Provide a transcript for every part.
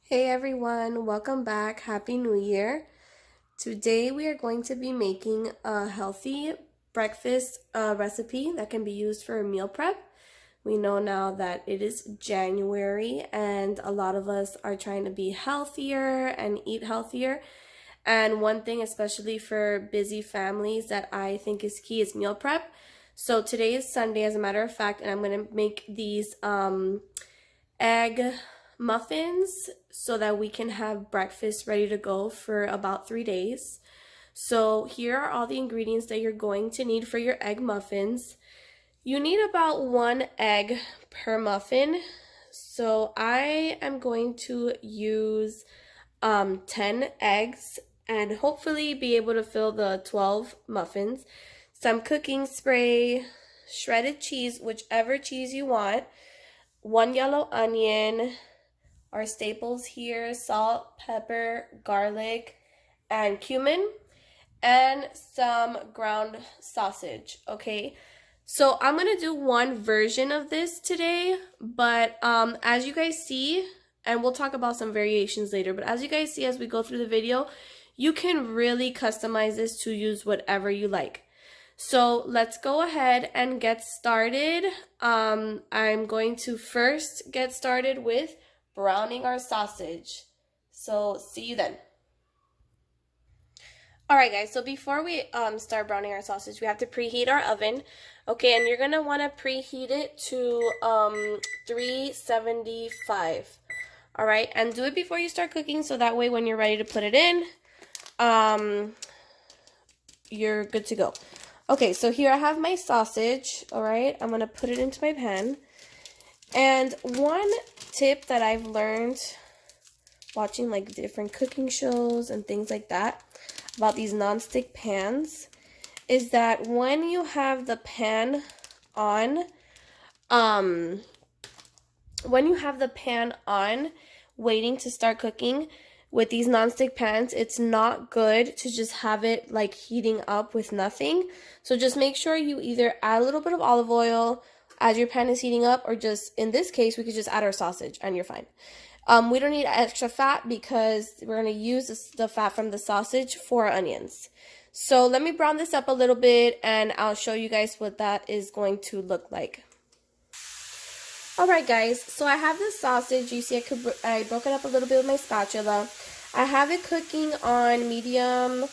Hey everyone, welcome back. Happy New Year. Today we are going to be making a healthy breakfast recipe that can be used for meal prep. We know now that it is January and a lot of us are trying to be healthier and eat healthier. And one thing, especially for busy families, that I think is key is meal prep. So today is Sunday, as a matter of fact, and I'm going to make these egg muffins so that we can have breakfast ready to go for about 3 days. So here are all the ingredients that you're going to need for your egg muffins. You need about 1 egg per muffin. So I am going to use 10 eggs and hopefully be able to fill the 12 muffins. Some cooking spray, shredded cheese, whichever cheese you want, 1 yellow onion, our staples here: salt, pepper, garlic, and cumin, and some ground sausage. Okay, so I'm gonna do one version of this today, but as you guys see, and we'll talk about some variations later, but as you guys see as we go through the video, you can really customize this to use whatever you like. So let's go ahead and get started. I'm going to first get started with browning our sausage. So see you then. All right, guys, so before we start browning our sausage, we have to preheat our oven. Okay, and you're going to want to preheat it to 375. All right, and do it before you start cooking so that way when you're ready to put it in, you're good to go. Okay, so here I have my sausage. All right, I'm going to put it into my pan. And one tip that I've learned watching like different cooking shows and things like that about these nonstick pans is that when you have the pan on, waiting to start cooking with these nonstick pans, it's not good to just have it like heating up with nothing. So just make sure you either add a little bit of olive oil as your pan is heating up, or just in this case, we could just add our sausage and you're fine. We don't need extra fat because we're going to use the fat from the sausage for our onions. So let me brown this up a little bit and I'll show you guys what that is going to look like. Alright guys, so I have this sausage. You see I broke it up a little bit with my spatula. I have it cooking on medium,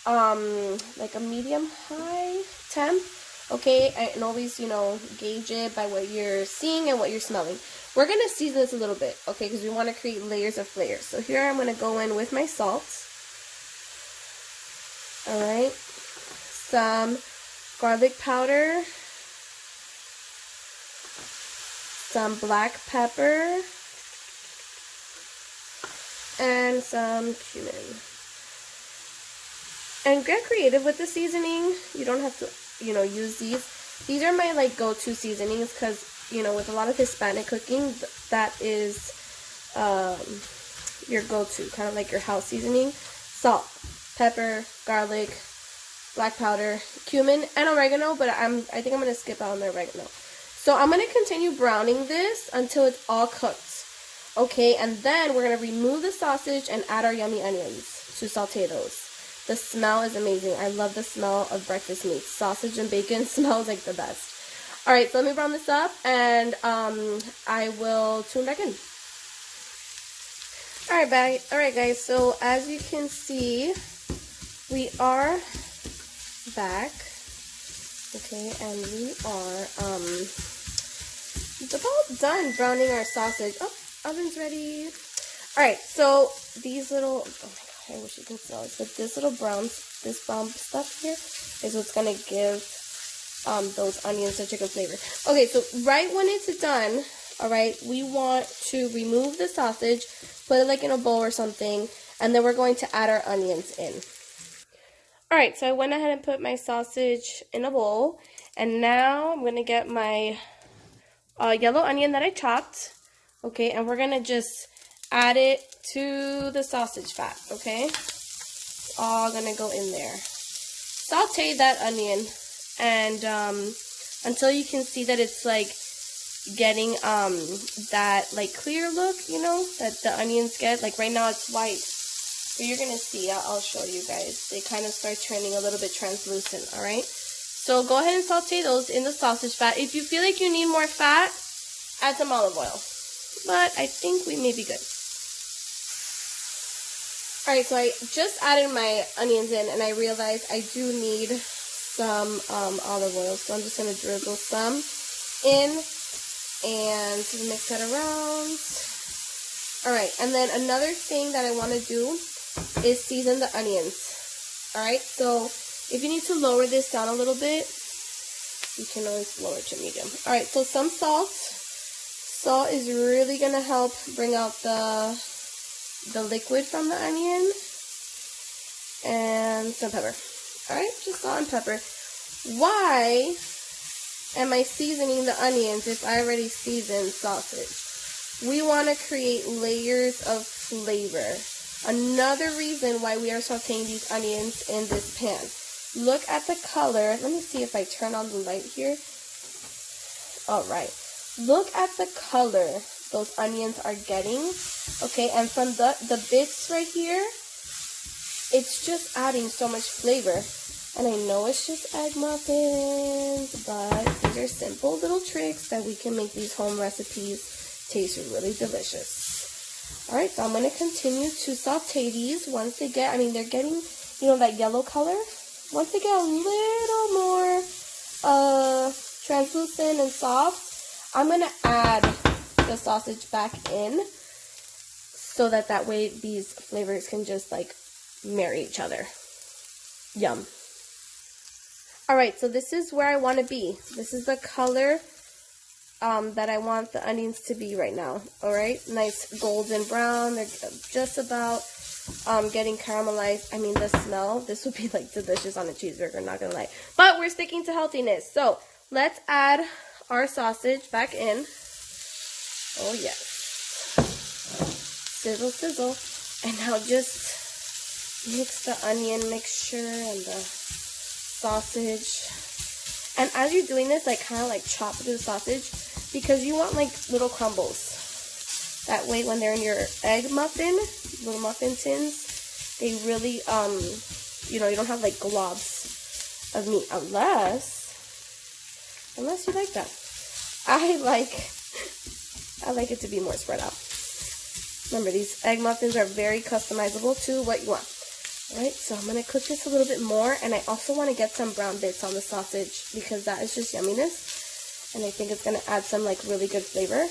like a medium-high temp. Okay, and always, gauge it by what you're seeing and what you're smelling. We're going to season this a little bit, okay, because we want to create layers of flavor. So here I'm going to go in with my salt. All right, some garlic powder, some black pepper, and some cumin. And get creative with the seasoning. You don't have to, use these. These are my like go-to seasonings because, with a lot of Hispanic cooking, that is your go-to, kind of like your house seasoning. Salt, pepper, garlic, black powder, cumin, and oregano, but I think I'm going to skip out on the oregano. So I'm going to continue browning this until it's all cooked. Okay, and then we're going to remove the sausage and add our yummy onions to saute those. The smell is amazing. I love the smell of breakfast meat. Sausage and bacon smells like the best. All right, so let me brown this up, and I will tune back in. All right, guys. So as you can see, we are back. Okay, and we are about done browning our sausage. Oh, oven's ready. All right, so these little, oh my god, I wish you can smell it. But this brown stuff here is what's gonna give those onions the chicken flavor. Okay, so right when it's done, all right, we want to remove the sausage, put it like in a bowl or something, and then we're going to add our onions in. All right, so I went ahead and put my sausage in a bowl, and now I'm gonna get my yellow onion that I chopped. Okay, and we're gonna just add it to the sausage fat. Okay, it's all gonna go in there. Saute that onion and until you can see that it's like, getting that like clear look, you know, that the onions get. Like right now it's white, but you're gonna see, I'll show you guys, they kind of start turning a little bit translucent. All right, so go ahead and saute those in the sausage fat. If you feel like you need more fat, add some olive oil, but I think we may be good. All right, so I just added my onions in, and I realized I do need some olive oil, so I'm just gonna drizzle some in and mix that around. All right, and then another thing that I want to do is season the onions. All right, so if you need to lower this down a little bit, you can always lower it to medium. All right, so some salt. Salt is really gonna help bring out the liquid from the onion, and some pepper. All right, just salt and pepper. Why am I seasoning the onions if I already seasoned sausage? We want to create layers of flavor. Another reason why we are sauteing these onions in this pan. Look at the color. Let me see if I turn on the light here. All right. Look at the color those onions are getting. Okay, and from the bits right here, it's just adding so much flavor. And I know it's just egg muffins, but these are simple little tricks that we can make these home recipes taste really delicious. All right, so I'm going to continue to saute these once they get, they're getting, that yellow color. Once they get a little more translucent and soft, I'm going to add the sausage back in so that way these flavors can just like marry each other. Yum. All right, so this is where I want to be. This is the color that I want the onions to be right now. All right, nice golden brown. They're just about getting caramelized. The smell, this would be like delicious on a cheeseburger, not gonna lie. But we're sticking to healthiness. So let's add our sausage back in. Oh yes. Sizzle, sizzle. And now just mix the onion mixture and the sausage. And as you're doing this, like kind of like chop through the sausage because you want like little crumbles. That way when they're in your egg muffin, little muffin tins, they really, you don't have like globs of meat unless you like that. I like it to be more spread out. Remember, these egg muffins are very customizable to what you want. Alright, so I'm going to cook this a little bit more, and I also want to get some brown bits on the sausage because that is just yumminess, and I think it's going to add some like really good flavor.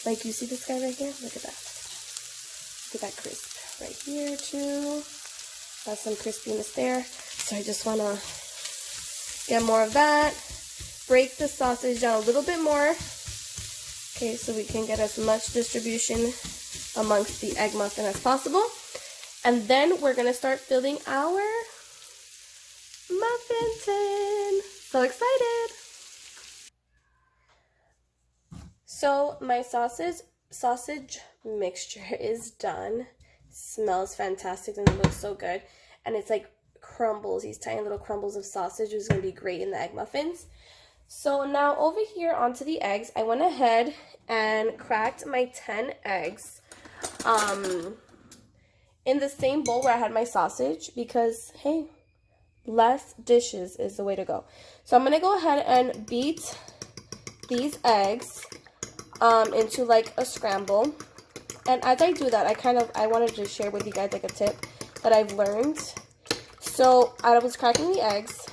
Like, you see this guy right here? Look at that. Look at that crisp right here too. Got some crispiness there, so I just want to get more of that. Break the sausage down a little bit more, okay, so we can get as much distribution amongst the egg muffin as possible. And then we're going to start filling our muffin tin. So excited. So my sausage mixture is done. Smells fantastic and it looks so good. And it's like crumbles, these tiny little crumbles of sausage is going to be great in the egg muffins. So now over here onto the eggs, I went ahead and cracked my 10 eggs. In the same bowl where I had my sausage because, hey, less dishes is the way to go. So I'm going to go ahead and beat these eggs into like a scramble. And as I do that, I wanted to share with you guys like a tip that I've learned. So I was cracking the eggs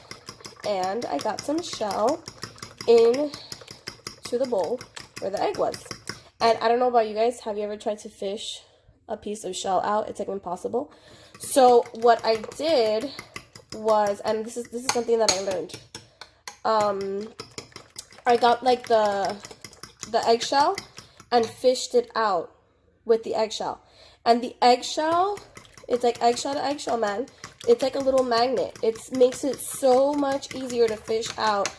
and I got some shell into the bowl where the egg was. And I don't know about you guys, have you ever tried to fish a piece of shell out? It's like impossible. So what I did was, and this is something that I learned. I got like the eggshell and fished it out with the eggshell. And the eggshell, it's like eggshell to eggshell, man. It's like a little magnet. It makes it so much easier to fish out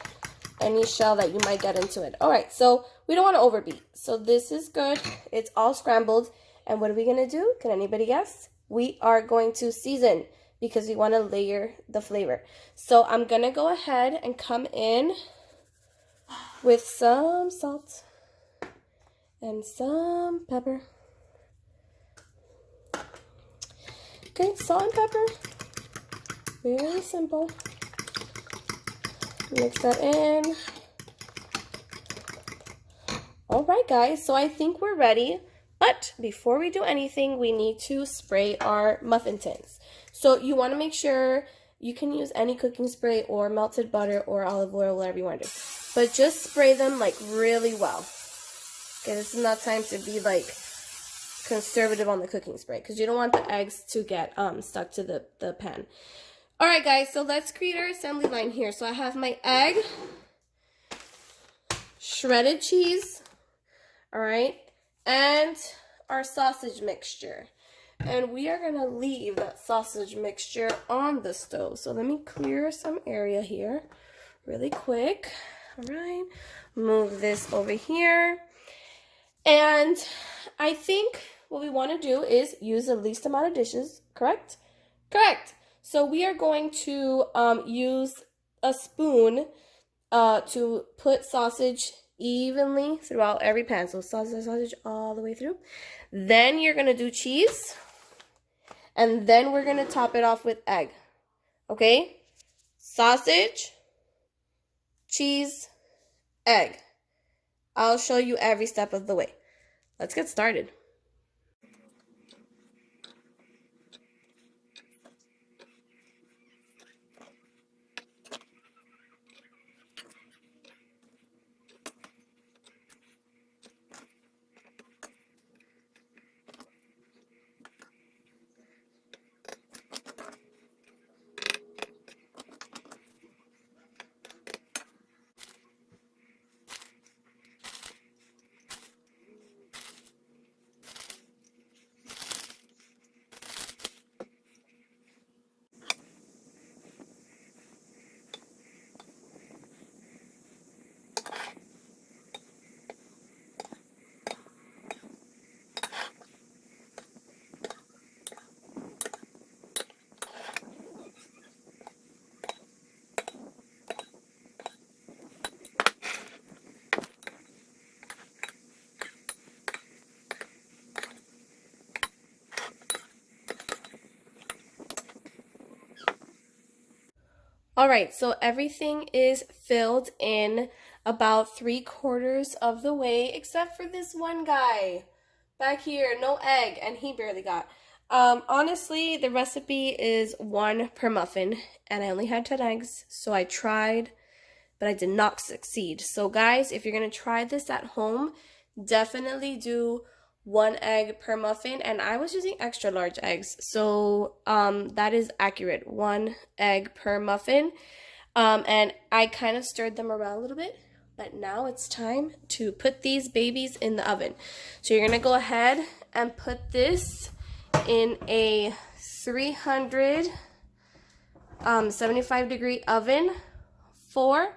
any shell that you might get into it. All right, so we don't want to overbeat. So this is good. It's all scrambled. And what are we going to do? Can anybody guess? We are going to season because we want to layer the flavor. So I'm going to go ahead and come in with some salt. and some pepper. Okay, salt and pepper. Very simple. Mix that in. All right, guys, so I think we're ready. But before we do anything, we need to spray our muffin tins. So you want to make sure you can use any cooking spray or melted butter or olive oil, whatever you want to do. But just spray them like really well. Okay, this is not time to be like conservative on the cooking spray because you don't want the eggs to get stuck to the pan. All right, guys, so let's create our assembly line here. So I have my egg, shredded cheese, all right, and our sausage mixture. And we are going to leave that sausage mixture on the stove. So let me clear some area here really quick. All right, move this over here. And I think what we want to do is use the least amount of dishes, correct? Correct. So we are going to use a spoon to put sausage evenly throughout every pan. So sausage all the way through. Then you're going to do cheese. And then we're going to top it off with egg. Okay? Sausage, cheese, egg. I'll show you every step of the way. Let's get started. All right, so everything is filled in about 3/4 of the way, except for this one guy back here, no egg, and he barely got. Honestly, the recipe is 1 per muffin, and I only had 10 eggs, so I tried, but I did not succeed. So guys, if you're gonna try this at home, definitely do 1 egg per muffin, and I was using extra large eggs, so that is accurate, 1 egg per muffin. And I kind of stirred them around a little bit, but now it's time to put these babies in the oven. So you're gonna go ahead and put this in a 375-degree oven for,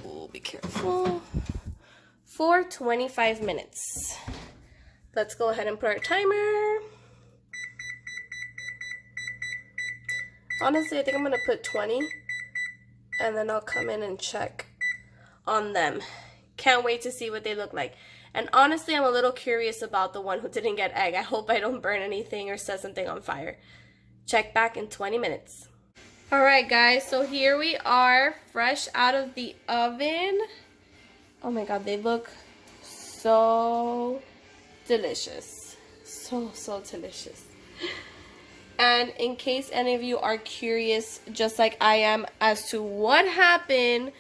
oh, be careful, for 25 minutes. Let's go ahead and put our timer. Honestly, I think I'm gonna put 20, and then I'll come in and check on them. Can't wait to see what they look like. And honestly, I'm a little curious about the one who didn't get egg. I hope I don't burn anything or set something on fire. Check back in 20 minutes. All right, guys, so here we are, fresh out of the oven. Oh my God, they look so delicious. So delicious. And in case any of you are curious, just like I am, as to what happened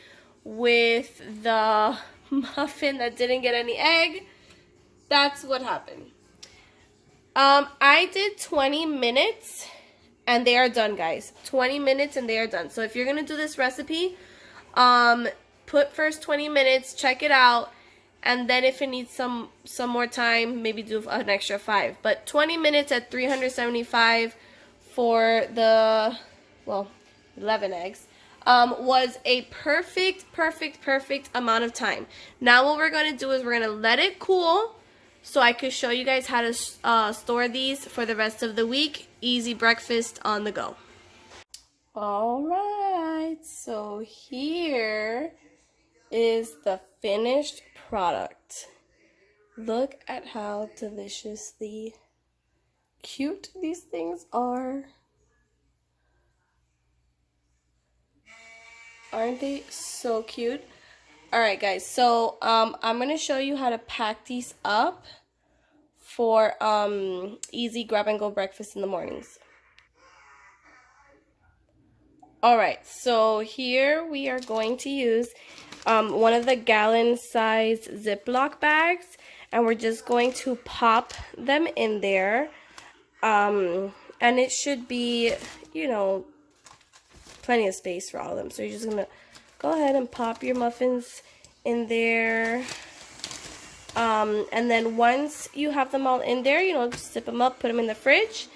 with the muffin that didn't get any egg, that's what happened. I did 20 minutes and they are done, guys. 20 minutes and they are done. So if you're gonna do this recipe, put first 20 minutes, check it out, and then if it needs some more time, maybe do an extra 5. But 20 minutes at 375 for the, well, 11 eggs, was a perfect amount of time. Now what we're going to do is we're going to let it cool so I could show you guys how to store these for the rest of the week. Easy breakfast on the go. All right, so here is the finished product. Look at how deliciously cute these things are. Aren't they so cute? All right, guys. So I'm gonna show you how to pack these up for easy grab and go breakfast in the mornings. All right. So here we are going to use one of the gallon size Ziploc bags, and we're just going to pop them in there. And it should be, you know, plenty of space for all of them. So you're just gonna go ahead and pop your muffins in there. And then once you have them all in there, you know, just zip them up, put them in the fridge.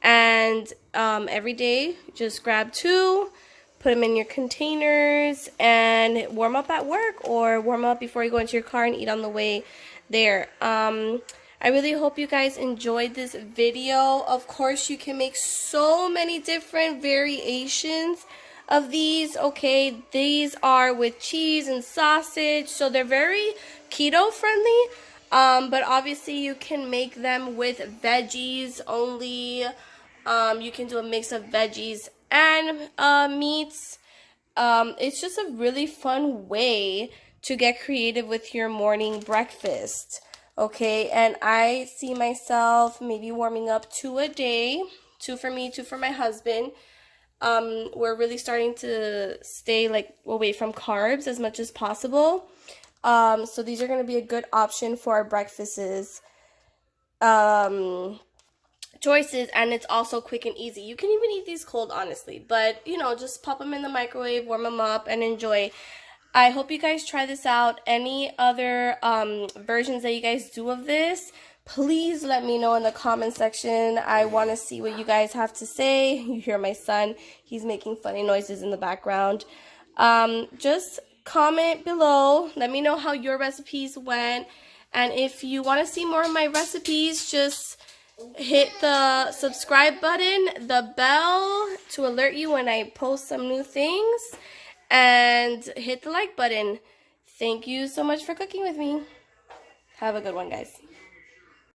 And every day, just grab 2, put them in your containers, and warm up at work or warm up before you go into your car and eat on the way there. I really hope you guys enjoyed this video. Of course, you can make so many different variations of these. Okay, these are with cheese and sausage, so they're very keto friendly, but obviously you can make them with veggies only. You can do a mix of veggies and meats. It's just a really fun way to get creative with your morning breakfast. Okay, and I see myself maybe warming up 2 a day, 2 for me, 2 for my husband. We're really starting to stay away from carbs as much as possible. So these are going to be a good option for our breakfasts choices, and it's also quick and easy. You can even eat these cold, honestly, but you know, just pop them in the microwave, warm them up, and enjoy. I hope you guys try this out. Any other versions that you guys do of this, please let me know in the comment section. I want to see what you guys have to say. You hear my son, he's making funny noises in the background. Just comment below, let me know how your recipes went, and if you want to see more of my recipes, just hit the subscribe button, the bell to alert you when I post some new things, and hit the like button. Thank you so much for cooking with me. Have a good one, guys.